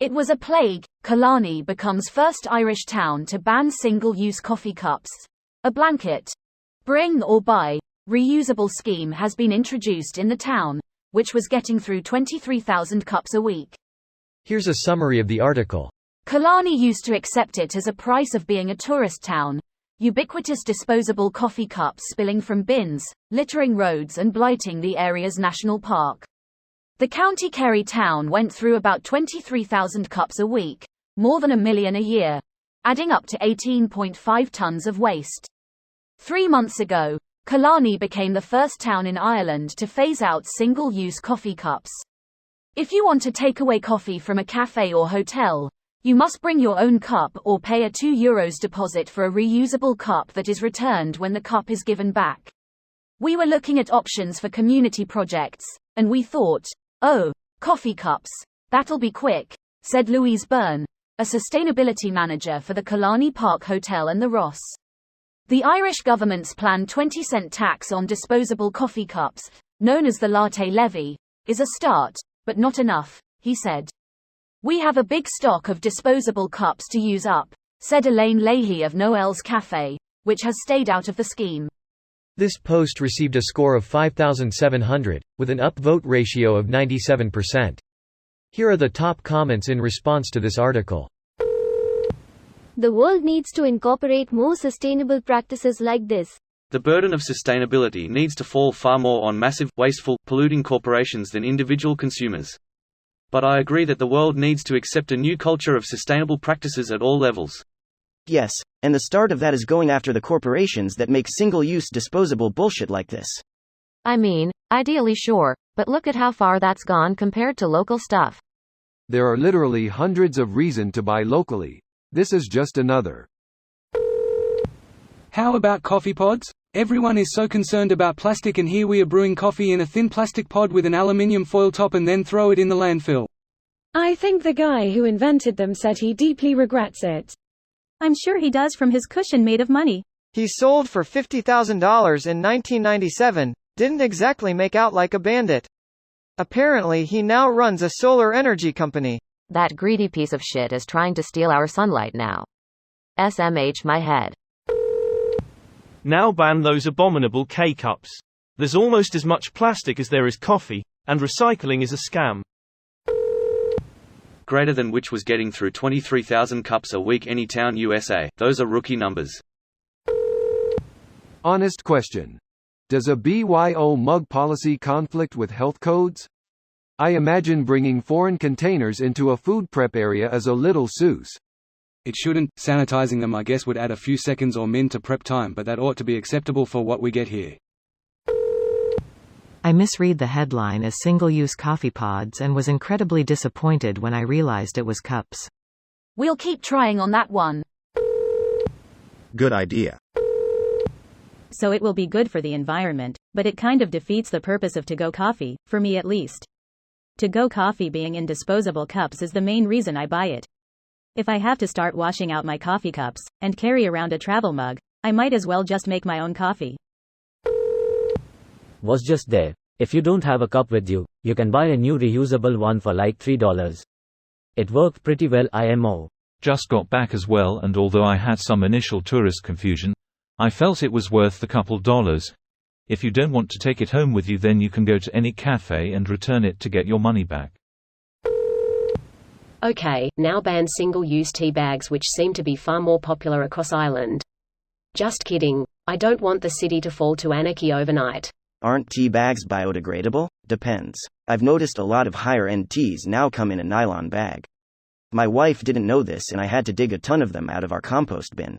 It was a plague. Killarney becomes first Irish town to ban single-use coffee cups. A blanket, bring or buy, reusable scheme has been introduced in the town, which was getting through 23,000 cups a week. Here's a summary of the article. Killarney used to accept it as a price of being a tourist town. Ubiquitous disposable coffee cups spilling from bins, littering roads and blighting the area's national park. The County Kerry town went through about 23,000 cups a week, more than 1 million a year, adding up to 18.5 tons of waste. 3 months ago, Killarney became the first town in Ireland to phase out single-use coffee cups. If you want to take away coffee from a cafe or hotel, you must bring your own cup or pay a €2 deposit for a reusable cup that is returned when the cup is given back. We were looking at options for community projects, and we thought, oh, coffee cups, that'll be quick, said Louise Byrne, a sustainability manager for the Killarney Park Hotel and the Ross. The Irish government's planned 20-cent tax on disposable coffee cups, known as the latte levy, is a start, but not enough, he said. We have a big stock of disposable cups to use up, said Elaine Leahy of Noel's Cafe, which has stayed out of the scheme. This post received a score of 5,700, with an upvote ratio of 97%. Here are the top comments in response to this article. The world needs to incorporate more sustainable practices like this. The burden of sustainability needs to fall far more on massive, wasteful, polluting corporations than individual consumers. But I agree that the world needs to accept a new culture of sustainable practices at all levels. Yes, and the start of that is going after the corporations that make single-use disposable bullshit like this. I mean, ideally sure, but look at how far that's gone compared to local stuff. There are literally hundreds of reasons to buy locally. This is just another. How about coffee pods? Everyone is so concerned about plastic, and here we are brewing coffee in a thin plastic pod with an aluminium foil top and then throw it in the landfill. I think the guy who invented them said he deeply regrets it. I'm sure he does from his cushion made of money. He sold for $50,000 in 1997, didn't exactly make out like a bandit. Apparently he now runs a solar energy company. That greedy piece of shit is trying to steal our sunlight now. SMH my head. Now ban those abominable K-cups. There's almost as much plastic as there is coffee, and recycling is a scam. Greater than which was getting through 23,000 cups a week anytown USA. Those are rookie numbers. Honest question. Does a BYO mug policy conflict with health codes? I imagine bringing foreign containers into a food prep area is a little sus. It shouldn't. Sanitizing them I guess would add a few seconds or min to prep time, but that ought to be acceptable for what we get here. I misread the headline as single-use coffee pods and was incredibly disappointed when I realized it was cups. We'll keep trying on that one. Good idea. So it will be good for the environment, but it kind of defeats the purpose of to-go coffee, for me at least. To-go coffee being in disposable cups is the main reason I buy it. If I have to start washing out my coffee cups, and carry around a travel mug, I might as well just make my own coffee. Was just there. If you don't have a cup with you, you can buy a new reusable one for like $3. It worked pretty well IMO. Just got back as well, and although I had some initial tourist confusion, I felt it was worth the couple dollars. If you don't want to take it home with you, then you can go to any cafe and return it to get your money back. Okay, now ban single-use tea bags, which seem to be far more popular across Ireland. Just kidding. I don't want the city to fall to anarchy overnight. Aren't tea bags biodegradable? Depends. I've noticed a lot of higher-end teas now come in a nylon bag. My wife didn't know this, and I had to dig a ton of them out of our compost bin.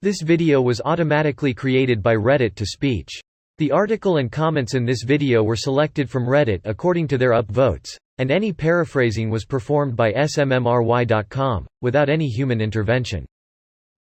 This video was automatically created by Reddit to speech. The article and comments in this video were selected from Reddit according to their upvotes, and any paraphrasing was performed by smmry.com, without any human intervention.